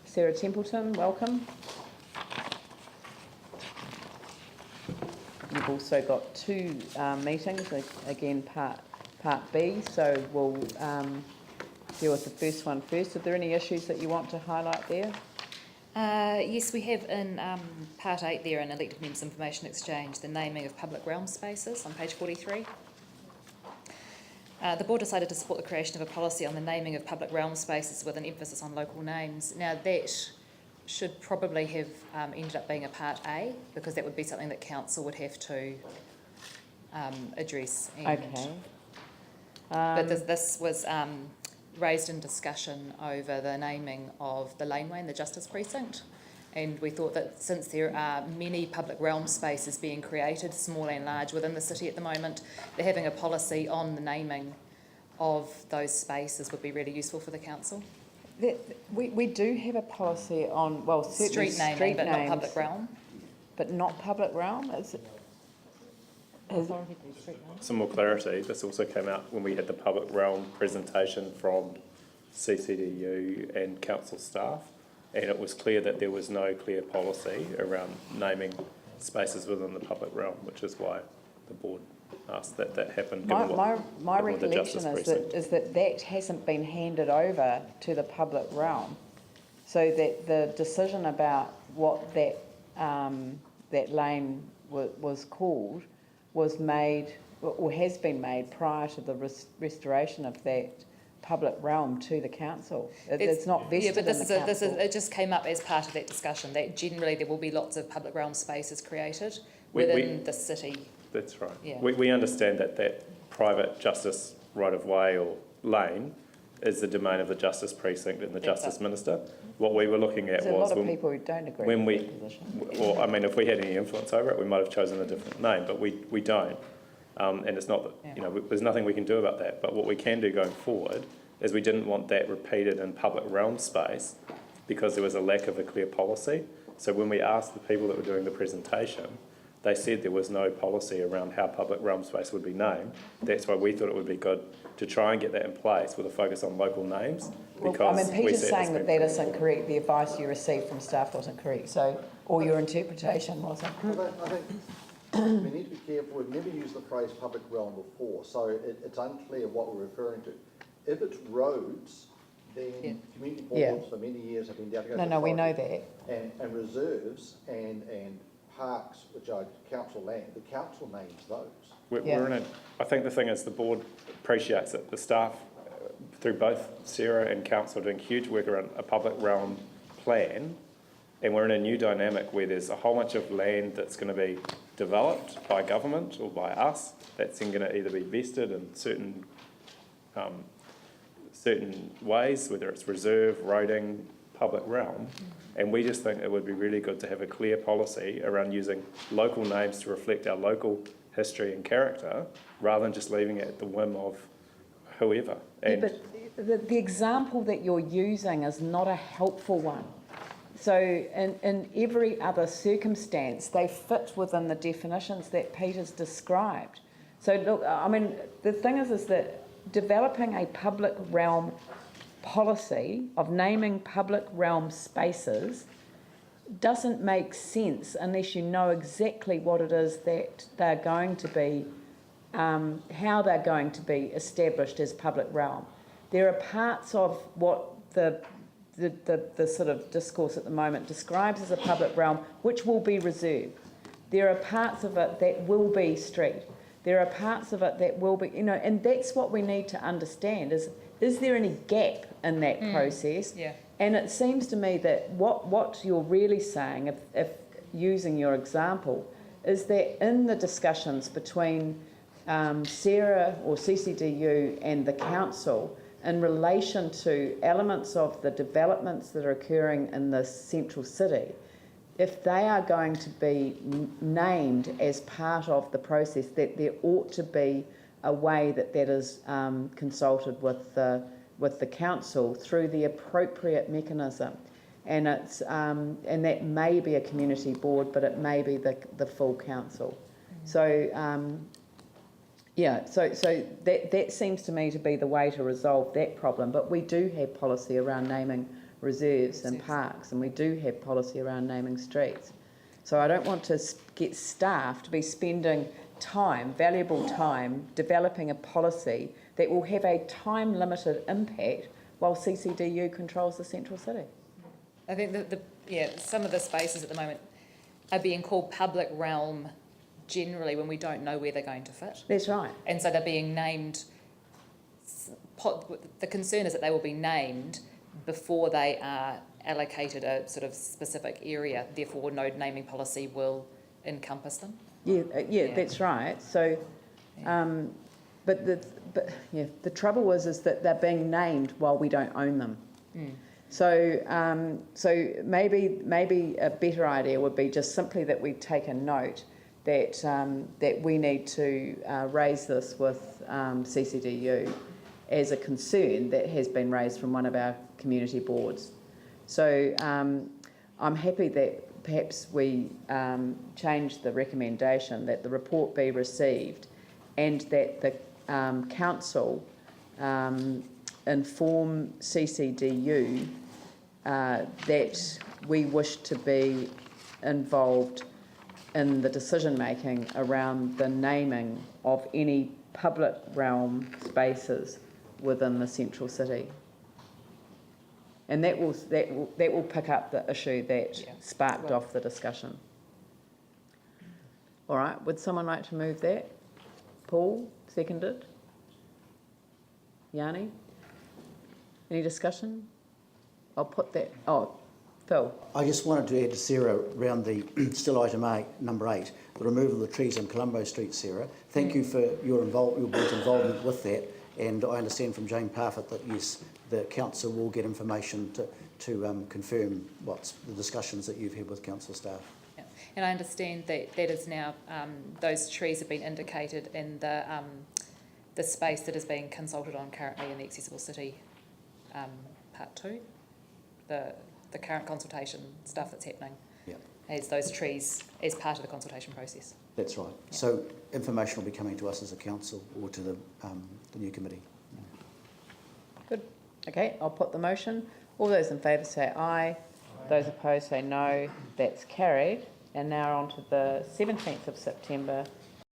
Sarah Templeton, welcome. You've also got two meetings, again part B, so we'll deal with the first one first. Are there any issues that you want to highlight there? Yes, we have in Part 8 there in Elected Members Information Exchange, the naming of public realm spaces on page 43. The board decided to support the creation of a policy on the naming of public realm spaces with an emphasis on local names. Now that should probably have ended up being a Part A, because that would be something that council would have to address. Okay. But this was raised in discussion over the naming of the laneway in the Justice Precinct. And we thought that since there are many public realm spaces being created, small and large, within the city at the moment, that having a policy on the naming of those spaces would be really useful for the council. We do have a policy on, well, certainly street naming, but not public realm. But not public realm? Some more clarity, this also came out when we had the public realm presentation from CCDU and council staff, and it was clear that there was no clear policy around naming spaces within the public realm, which is why the board asked that that happen. My recollection is that hasn't been handed over to the public realm, so that the decision about what that lane was called was made, or has been made, prior to the restoration of that public realm to the council. It's not vested in the council. It just came up as part of that discussion that generally there will be lots of public realm spaces created within the city. That's right. Yeah. We understand that private justice right-of-way or lane is the domain of the Justice Precinct and the Justice Minister. What we were looking at There's was... a lot of people who don't agree when with that position. Well, I mean, if we had any influence over it, we might have chosen a different name, but we don't. And it's not that, you know, there's nothing we can do about that. But what we can do going forward is we didn't want that repeated in public realm space because there was a lack of a clear policy. So when we asked the people that were doing the presentation, they said there was no policy around how public realm space would be named. That's why we thought it would be good to try and get that in place with a focus on local names. Well, I mean, Peter's saying that isn't correct. The advice you received from staff wasn't correct, so, or your interpretation wasn't. I think we need to be careful. We've never used the phrase public realm before, so it's unclear what we're referring to. If it's roads, then community boards for many years have been delegated. No, we know that. And reserves and parks, which are council land, the council names those. We're in I think the thing is the board appreciates it. The staff, through both Sarah and council, are doing huge work around a public realm plan, and we're in a new dynamic where there's a whole bunch of land that's going to be developed by government or by us that's then going to either be vested in certain ways, whether it's reserve, roading, public realm, and we just think it would be really good to have a clear policy around using local names to reflect our local history and character, rather than just leaving it at the whim of whoever. And but the example that you're using is not a helpful one. So in every other circumstance, they fit within the definitions that Peter's described. So look, I mean, the thing is that developing a public realm policy of naming public realm spaces doesn't make sense unless you know exactly what it is that they're going to be, how they're going to be established as public realm. There are parts of what the sort of discourse at the moment describes as a public realm which will be reserved. There are parts of it that will be street. There are parts of it that will be, you know, and that's what we need to understand is there any gap in that process? Yeah. And it seems to me that what you're really saying, if using your example, is that in the discussions between Sarah or CCDU and the council in relation to elements of the developments that are occurring in the central city, if they are going to be named as part of the process, that there ought to be a way that is consulted with the council through the appropriate mechanism, and it's and that may be a community board, but it may be the full council. So so that seems to me to be the way to resolve that problem. But we do have policy around naming reserves and parks, and we do have policy around naming streets. So I don't want to get staff to be spending time, valuable time, developing a policy that will have a time-limited impact while CCDU controls the central city. I think that some of the spaces at the moment are being called public realm generally when we don't know where they're going to fit. That's right. And so they're being named, the concern is that they will be named before they are allocated a sort of specific area, therefore no naming policy will encompass them. Yeah, that's right. So, but the trouble is that they're being named while we don't own them. Mm. So maybe a better idea would be just simply that we take a note that we need to raise this with CCDU as a concern that has been raised from one of our community boards. So I'm happy that perhaps we change the recommendation that the report be received and that the council inform CCDU that we wish to be involved in the decision making around the naming of any public realm spaces within the central city. And that will pick up the issue that sparked off the discussion. All right, would someone like to move that? Paul, seconded. Yanni? Any discussion? I'll put that. Oh, Phil. I just wanted to add to Sarah around the still item 8, number 8, the removal of the trees on Colombo Street, Sarah. Thank you for your board's involvement with that, and I understand from Jane Parfitt that yes, the council will get information to confirm what's the discussions that you've had with council staff. Yeah. And I understand that that is now those trees have been indicated in the space that is being consulted on currently in the Accessible City Part 2, the current consultation stuff that's happening. Yeah. As those trees as part of the consultation process. That's right. Yeah. So information will be coming to us as a council or to the new committee. Good. Okay, I'll put the motion. All those in favour say aye. Those opposed say no. That's carried. And now on to the 17th of September